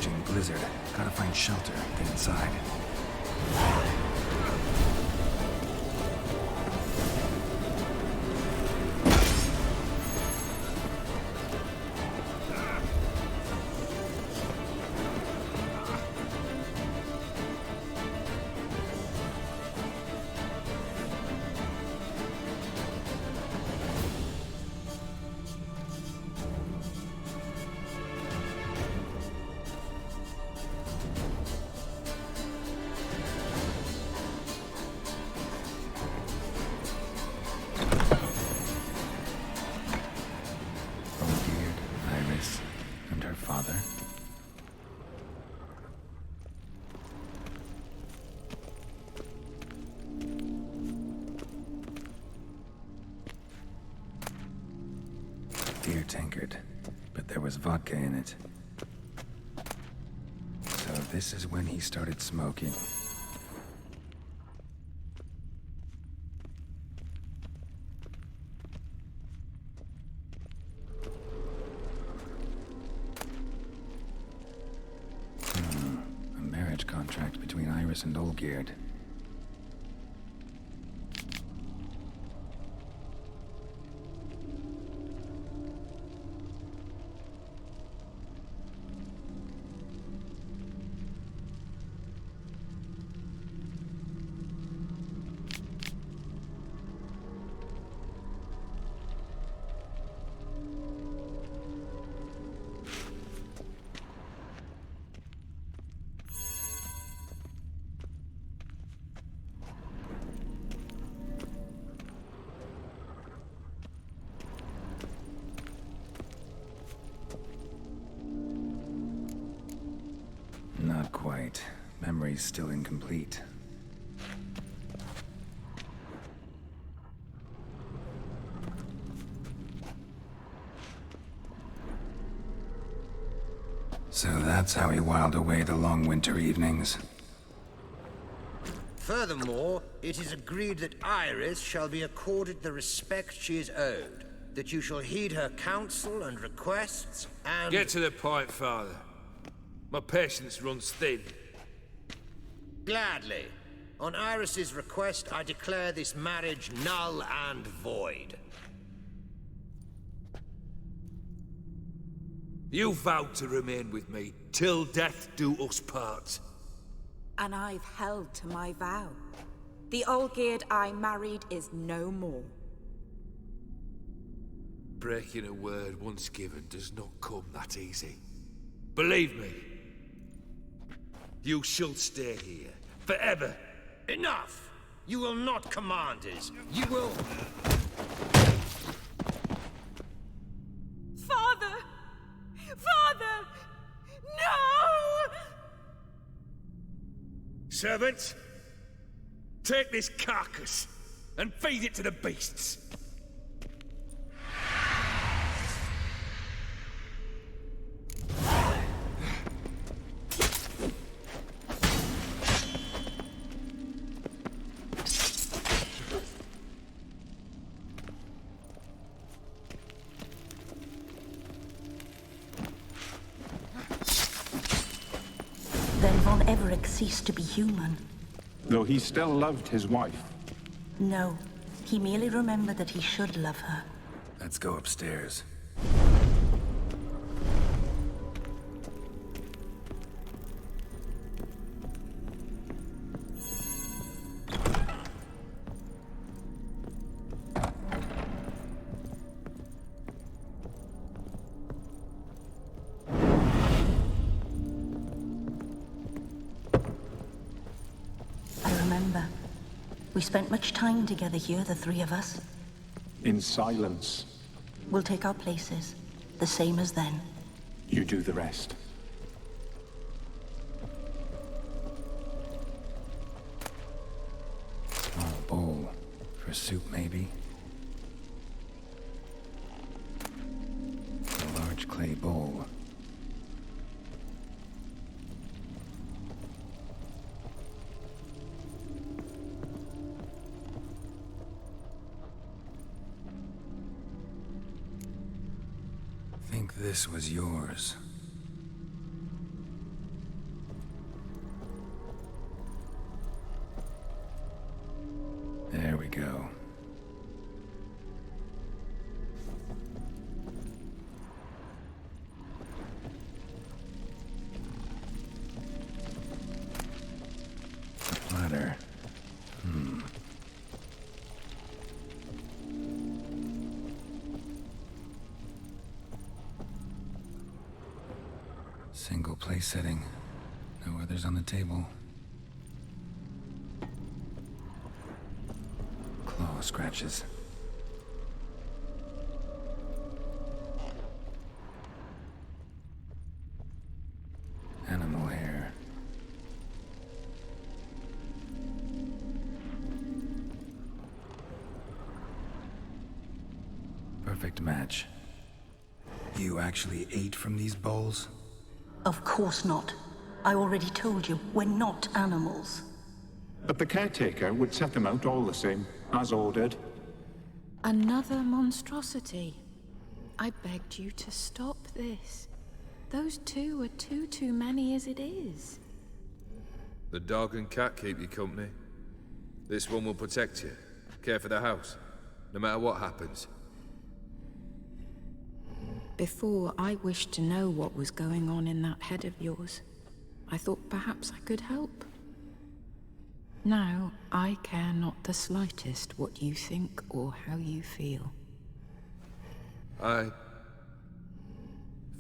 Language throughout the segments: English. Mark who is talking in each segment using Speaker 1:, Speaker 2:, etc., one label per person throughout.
Speaker 1: raging blizzard. Gotta find shelter, get inside. Father. Beer tankard, but there was vodka in it. So this is when he started smoking. Contract between Iris and Olgierd. Not quite. Memory's still incomplete. So that's how he whiled away the long winter evenings.
Speaker 2: Furthermore, it is agreed that Iris shall be accorded the respect she is owed, that you shall heed her counsel and requests, and—
Speaker 3: Get to the point, Father. My patience runs thin.
Speaker 2: Gladly. On Iris's request, I declare this marriage null and void.
Speaker 3: You vowed to remain with me till death do us part.
Speaker 4: And I've held to my vow. The Olgierd I married is no more.
Speaker 3: Breaking a word once given does not come that easy. Believe me. You shall stay here, forever.
Speaker 2: Enough! You will not command us. You will—
Speaker 4: Father! Father! No!
Speaker 3: Servants, take this carcass and feed it to the beasts.
Speaker 5: Then von Everec ceased to be human.
Speaker 6: Though he still loved his wife.
Speaker 5: No, he merely remembered that he should love her.
Speaker 1: Let's go upstairs.
Speaker 5: We spent much time together here, the three of us.
Speaker 6: In silence.
Speaker 5: We'll take our places, the same as then.
Speaker 6: You do the rest.
Speaker 1: Small bowl. For soup, maybe? A large clay bowl. Think this was yours. go. Ladder. Single place setting. No others on the table. Claw scratches. Animal hair. Perfect match. You actually ate from these bowls?
Speaker 5: Of course not. I already told you, we're not animals.
Speaker 6: But the caretaker would set them out all the same, as ordered.
Speaker 7: Another monstrosity. I begged you to stop this. Those two are too many as it is.
Speaker 3: The dog and cat keep you company. This one will protect you, care for the house, no matter what happens.
Speaker 7: Before, I wished to know what was going on in that head of yours. I thought perhaps I could help. Now, I care not the slightest what you think or how you feel.
Speaker 3: I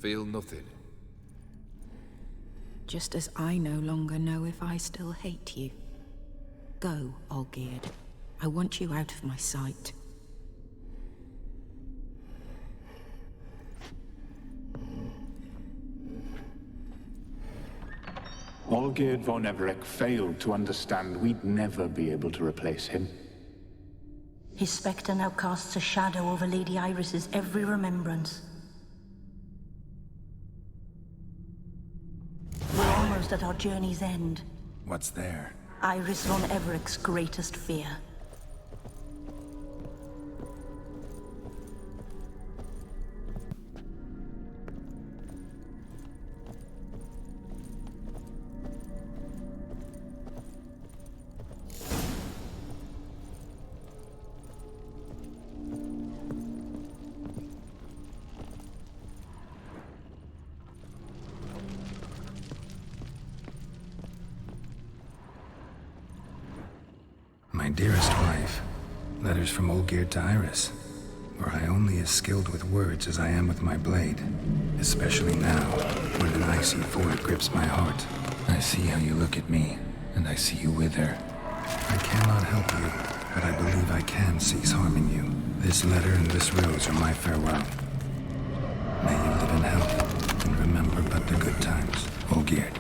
Speaker 3: feel nothing.
Speaker 7: Just as I no longer know if I still hate you. Go, Olgierd. I want you out of my sight.
Speaker 6: Olgierd von Everec failed to understand we'd never be able to replace him.
Speaker 5: His spectre now casts a shadow over Lady Iris's every remembrance. We're almost at our journey's end.
Speaker 1: What's there?
Speaker 5: Iris von Everec's greatest fear.
Speaker 1: My dearest wife, letters from Olgierd to Iris. Were I only as skilled with words as I am with my blade, especially now, when an icy void grips my heart. I see how you look at me, and I see you with her. I cannot help you, but I believe I can cease harming you. This letter and this rose are my farewell. May you live in health, and remember but the good times, Olgierd.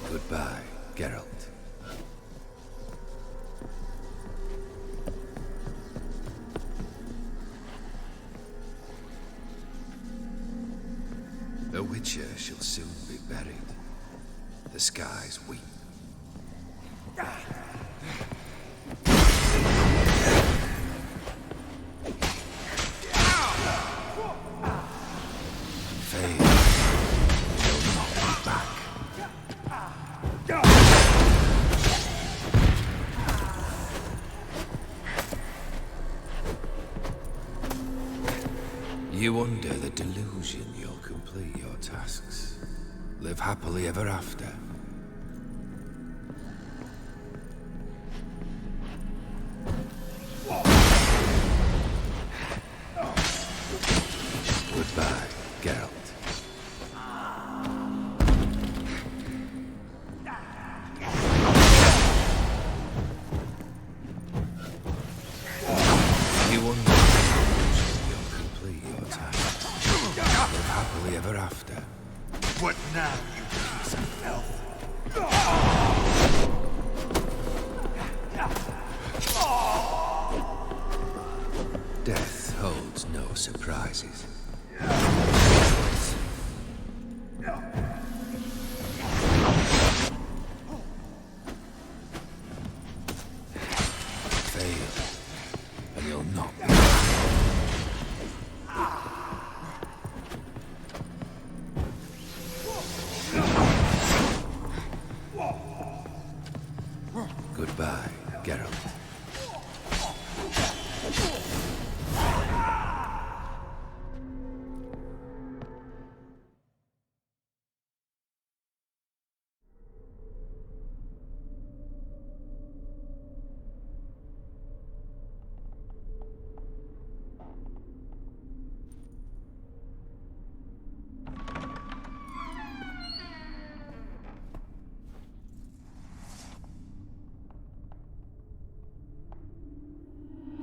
Speaker 3: Goodbye, Geralt. The Witcher shall soon be buried. The skies weep. Fate will not be back. You under the delusion you'll complete your tasks. Live happily ever after. Goodbye, Geralt. ever after. What now, you piece of filth? Death holds no surprises. Fail, and you'll not. Goodbye, Geralt.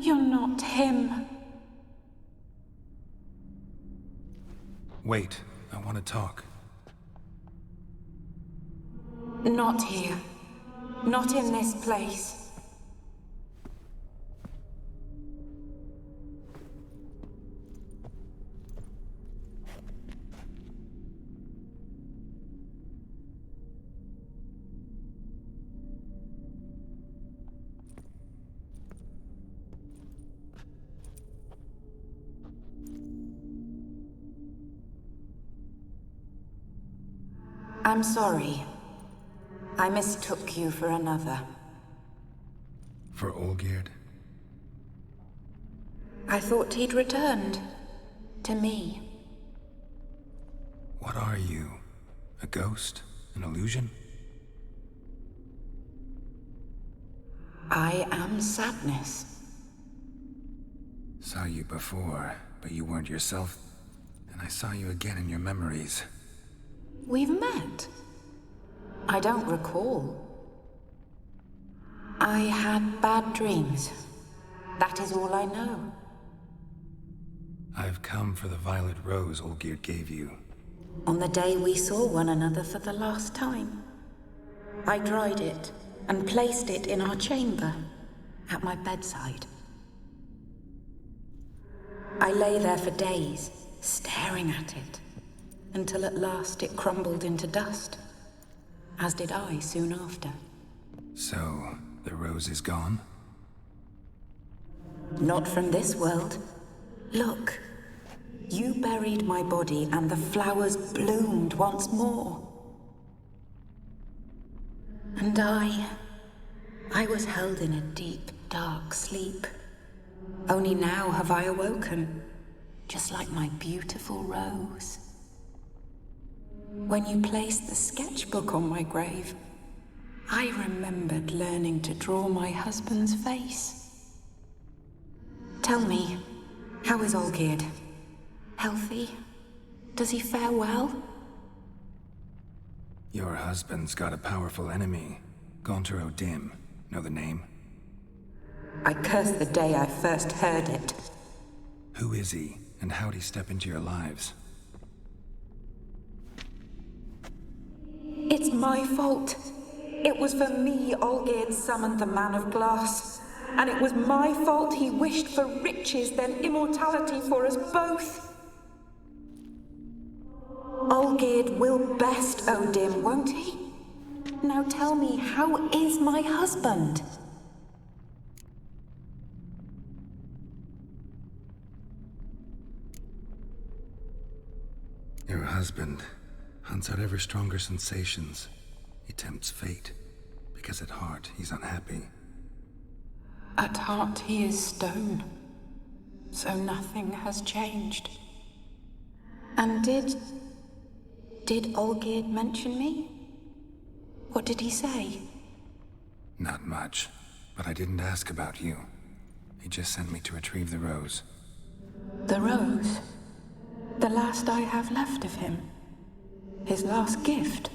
Speaker 7: You're not him.
Speaker 1: Wait, I want to talk.
Speaker 7: Not here. Not in this place. I'm sorry. I mistook you for another.
Speaker 1: For Olgierd?
Speaker 7: I thought he'd returned. To me.
Speaker 1: What are you? A ghost? An illusion?
Speaker 7: I am sadness.
Speaker 1: Saw you before, but you weren't yourself. And I saw you again in your memories.
Speaker 7: We've met. I don't recall. I had bad dreams. That is all I know.
Speaker 1: I've come for the violet rose Olgierd gave you.
Speaker 7: On the day we saw one another for the last time, I dried it and placed it in our chamber, at my bedside. I lay there for days, staring at it, until at last it crumbled into dust, as did I soon after.
Speaker 1: So, the rose is gone?
Speaker 7: Not from this world. Look, you buried my body and the flowers bloomed once more. And I was held in a deep, dark sleep. Only now have I awoken, just like my beautiful rose. When you placed the sketchbook on my grave, I remembered learning to draw my husband's face. Tell me, how is Olgierd? Healthy? Does he fare well?
Speaker 1: Your husband's got a powerful enemy. Gaunter O'Dim. Know the name?
Speaker 7: I curse the day I first heard it.
Speaker 1: Who is he, and how'd he step into your lives?
Speaker 7: It's my fault. It was for me Olgierd summoned the Man of Glass. And it was my fault he wished for riches, then immortality for us both. Olgierd will best O'Dim, won't he? Now tell me, how is my husband?
Speaker 1: Your husband hunts out ever stronger sensations. He tempts fate, because at heart he's unhappy.
Speaker 7: At heart he is stone, so nothing has changed. And did Olgierd mention me? What did he say?
Speaker 1: Not much, but I didn't ask about you. He just sent me to retrieve the rose.
Speaker 7: The rose? The last I have left of him? His last gift?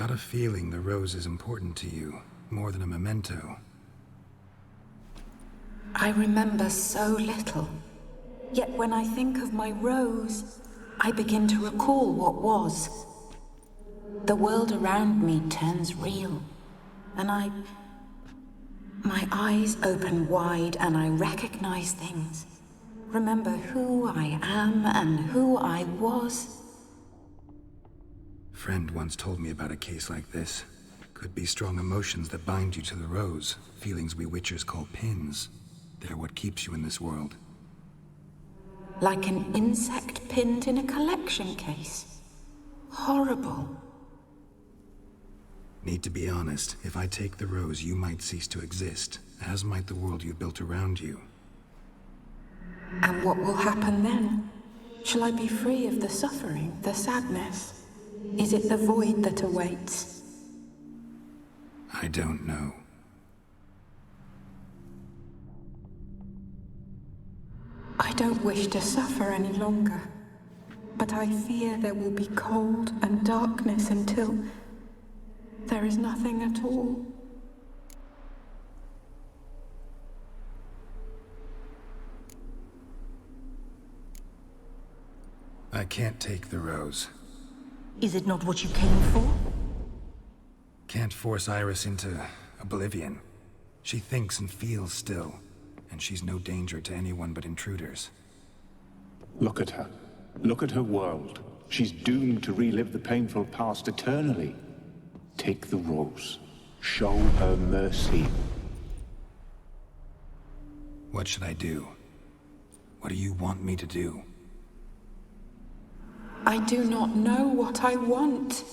Speaker 1: got a feeling the rose is important to you, more than a memento.
Speaker 7: I remember so little. Yet when I think of my rose, I begin to recall what was. The world around me turns real, and my eyes open wide and I recognize things. Remember who I am and who I was.
Speaker 1: Friend once told me about a case like this. Could be strong emotions that bind you to the rose, feelings we witchers call pins. They're what keeps you in this world.
Speaker 7: Like an insect pinned in a collection case. Horrible.
Speaker 1: Need to be honest, if I take the rose, you might cease to exist, as might the world you built around you.
Speaker 7: And what will happen then? Shall I be free of the suffering, the sadness? Is it the void that awaits?
Speaker 1: I don't know.
Speaker 7: I don't wish to suffer any longer, but I fear there will be cold and darkness until there is nothing at all.
Speaker 1: I can't take the rose.
Speaker 5: Is it not what you came for?
Speaker 1: Can't force Iris into oblivion. She thinks and feels still, and she's no danger to anyone but intruders.
Speaker 6: Look at her. Look at her world. She's doomed to relive the painful past eternally. Take the rose. Show her mercy.
Speaker 1: What should I do? What do you want me to do?
Speaker 7: I do not know what I want.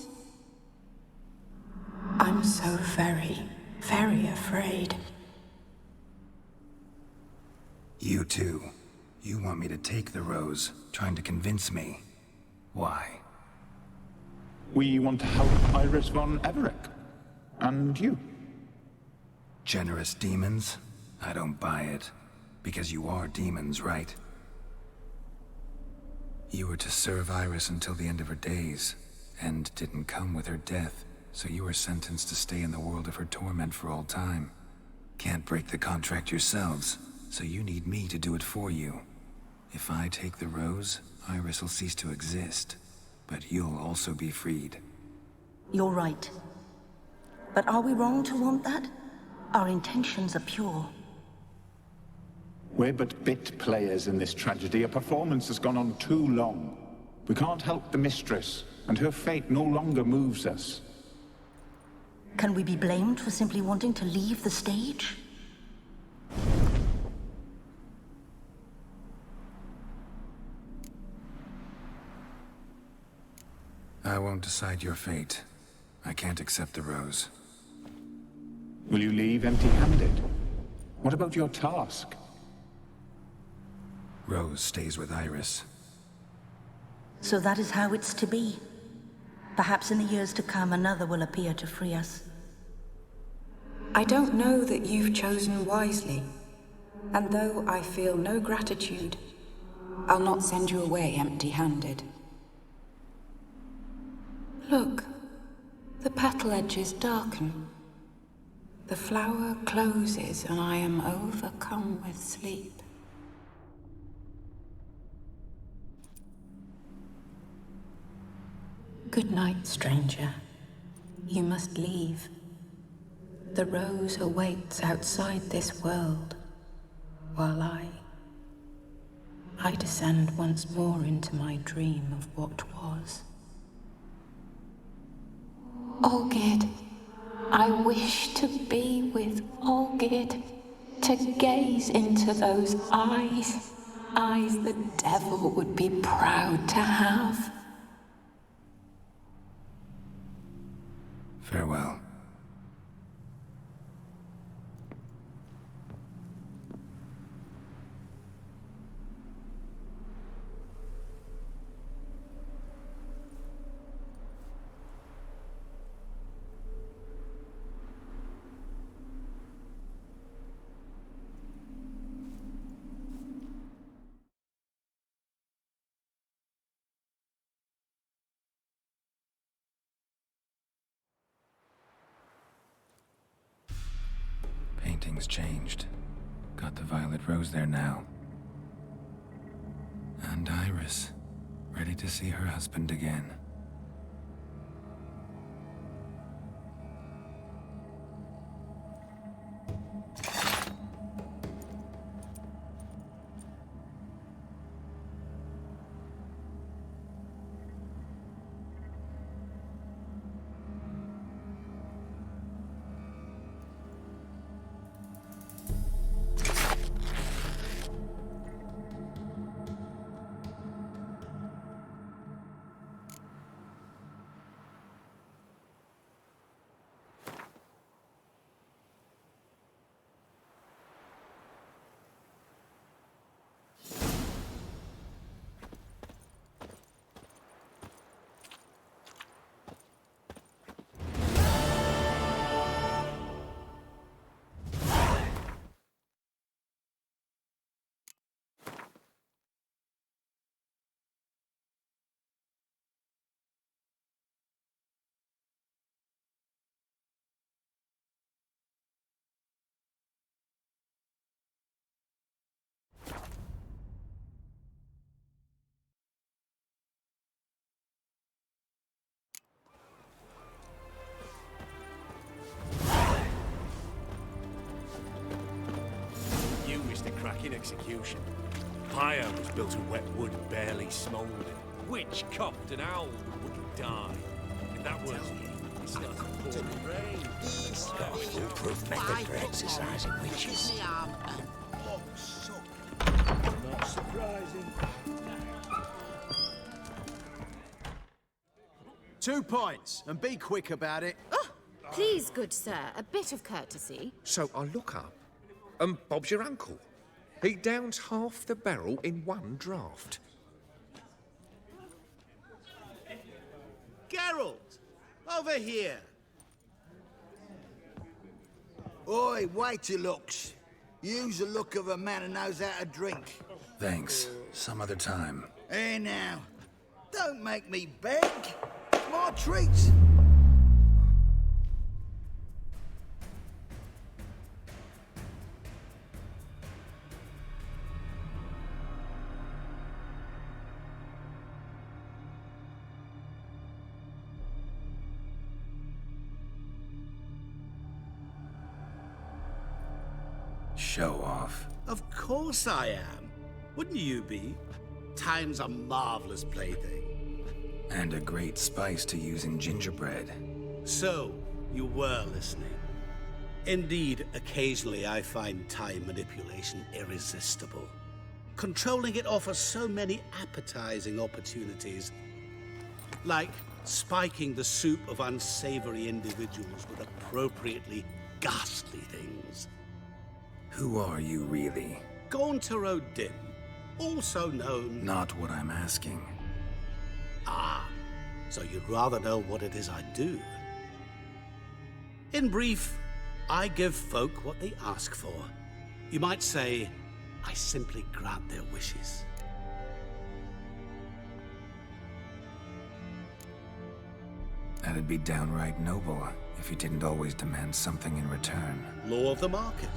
Speaker 7: I'm so very, very afraid.
Speaker 1: You too. You want me to take the rose, trying to convince me. Why?
Speaker 6: We want to help Iris von Everec. And you.
Speaker 1: Generous demons? I don't buy it. Because you are demons, right? You were to serve Iris until the end of her days. End didn't come with her death, so you were sentenced to stay in the world of her torment for all time. Can't break the contract yourselves, so you need me to do it for you. If I take the rose, Iris will cease to exist. But you'll also be freed.
Speaker 5: You're right. But are we wrong to want that? Our intentions are pure.
Speaker 6: We're but bit players in this tragedy. A performance has gone on too long. We can't help the mistress, and her fate no longer moves us.
Speaker 5: Can we be blamed for simply wanting to leave the stage?
Speaker 1: I won't decide your fate. I can't accept the rose.
Speaker 6: Will you leave empty-handed? What about your task?
Speaker 1: Rose stays with Iris.
Speaker 5: So that is how it's to be. Perhaps in the years to come, another will appear to free us.
Speaker 7: I don't know that you've chosen wisely. And though I feel no gratitude, I'll not send you away empty-handed. Look, the petal edges darken. The flower closes and I am overcome with sleep. Good night, stranger. You must leave. The rose awaits outside this world, while I descend once more into my dream of what was. Olgierd, I wish to be with Olgierd, to gaze into those eyes the devil would be proud to have.
Speaker 1: Farewell. Everything's changed. Got the violet rose there now. And Iris, ready to see her husband again.
Speaker 8: In execution. Pyre was built of wet wood barely smouldering. Witch coughed and owl wouldn't die. And that was... It's not pouring rain.
Speaker 2: Foolproof method for exercising witches.
Speaker 8: Not surprising.
Speaker 9: 2 points, and be quick about it.
Speaker 10: Oh, please, good sir, a bit of courtesy.
Speaker 3: So I look up, and Bob's your uncle. He downs half the barrel in one draught.
Speaker 9: Geralt! Over here!
Speaker 2: Oi, wait your looks. Use the look of a man who knows how to drink.
Speaker 1: Thanks. Some other time.
Speaker 2: Hey now, don't make me beg. More treats.
Speaker 1: Show off.
Speaker 9: Of course I am. Wouldn't you be? Time's a marvelous plaything.
Speaker 1: And a great spice to use in gingerbread.
Speaker 9: So, you were listening. Indeed, occasionally I find time manipulation irresistible. Controlling it offers so many appetizing opportunities. Like spiking the soup of unsavory individuals with appropriately ghastly things.
Speaker 1: Who are you, really?
Speaker 9: Gauntero Dim, also known...
Speaker 1: Not what I'm asking.
Speaker 9: Ah, so you'd rather know what it is I do. In brief, I give folk what they ask for. You might say, I simply grant their wishes.
Speaker 1: That'd be downright noble if you didn't always demand something in return.
Speaker 9: Law of the market.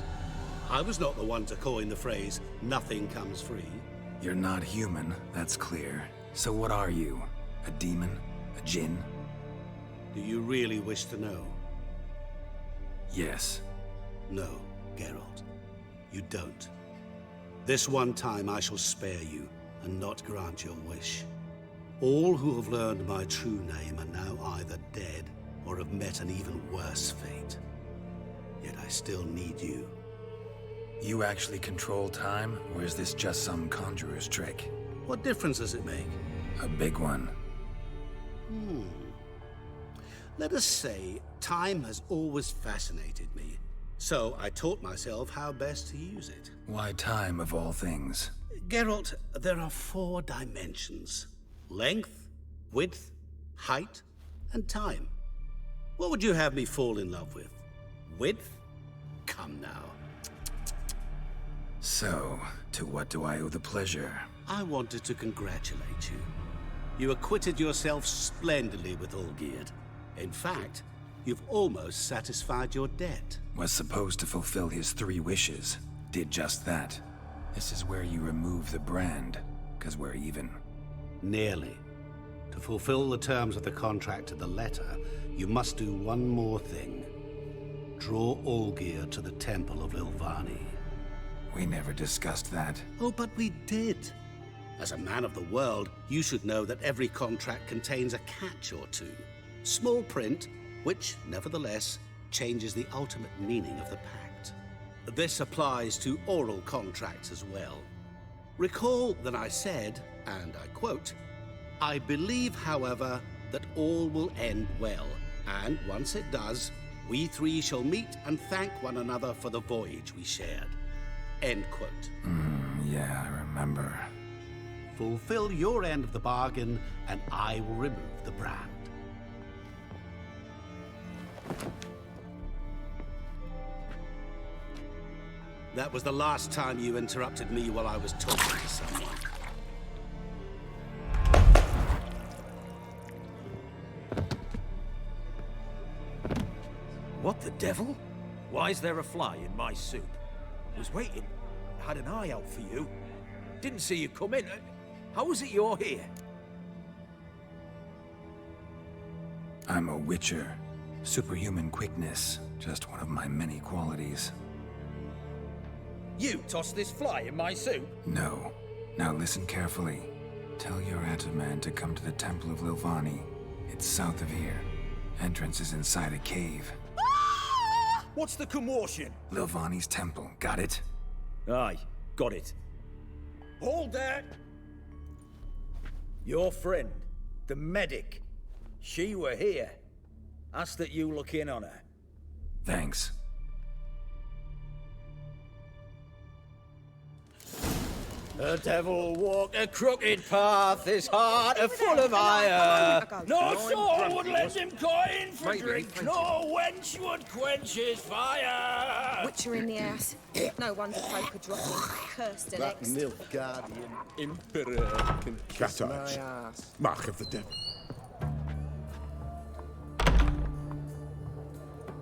Speaker 9: I was not the one to coin the phrase, nothing comes free.
Speaker 1: You're not human, that's clear. So what are you? A demon? A djinn?
Speaker 9: Do you really wish to know?
Speaker 1: Yes.
Speaker 9: No, Geralt. You don't. This one time I shall spare you, and not grant your wish. All who have learned my true name are now either dead, or have met an even worse fate. Yet I still need you.
Speaker 1: You actually control time, or is this just some conjurer's trick?
Speaker 9: What difference does it make?
Speaker 1: A big one.
Speaker 9: Let us say, time has always fascinated me. So I taught myself how best to use it.
Speaker 1: Why time, of all things?
Speaker 9: Geralt, there are 4 dimensions. Length, width, height, and time. What would you have me fall in love with? Width? Come now.
Speaker 1: So, to what do I owe the pleasure?
Speaker 9: I wanted to congratulate you. You acquitted yourself splendidly with Olgierd. In fact, you've almost satisfied your debt.
Speaker 1: Was supposed to fulfill his 3 wishes. Did just that. This is where you remove the brand, because we're even.
Speaker 9: Nearly. To fulfill the terms of the contract to the letter, you must do one more thing. Draw Olgierd to the Temple of Lilvani.
Speaker 1: We never discussed that.
Speaker 9: Oh, but we did. As a man of the world, you should know that every contract contains a catch or two. Small print, which, nevertheless, changes the ultimate meaning of the pact. This applies to oral contracts as well. Recall that I said, and I quote, "I believe, however, that all will end well, and once it does, we 3 shall meet and thank one another for the voyage we shared." End quote.
Speaker 1: Yeah, I remember.
Speaker 9: Fulfill your end of the bargain, and I will remove the brand. That was the last time you interrupted me while I was talking to someone.
Speaker 11: What the devil? Why is there a fly in my soup? Was waiting. Had an eye out for you. Didn't see you come in. How is it you're here?
Speaker 1: I'm a witcher. Superhuman quickness. Just one of my many qualities.
Speaker 11: You tossed this fly in my soup?
Speaker 1: No. Now listen carefully. Tell your Ataman to come to the Temple of Lilvani. It's south of here. Entrance is inside a cave.
Speaker 11: What's the commotion?
Speaker 1: Lilvani's temple. Got it?
Speaker 11: Aye, got it. Hold that! Your friend, the medic. She were here. Ask that you look in on her.
Speaker 1: Thanks.
Speaker 11: The devil walked a crooked path, his heart a full of ire. No soul would lend him coin for drink, no wench would quench his fire.
Speaker 10: Witcher in the ass. No wonder folk are dropping. Cursed
Speaker 12: That
Speaker 10: elixir.
Speaker 12: Nilfgaardian Emperor can kiss my ass.
Speaker 13: Mark of the devil.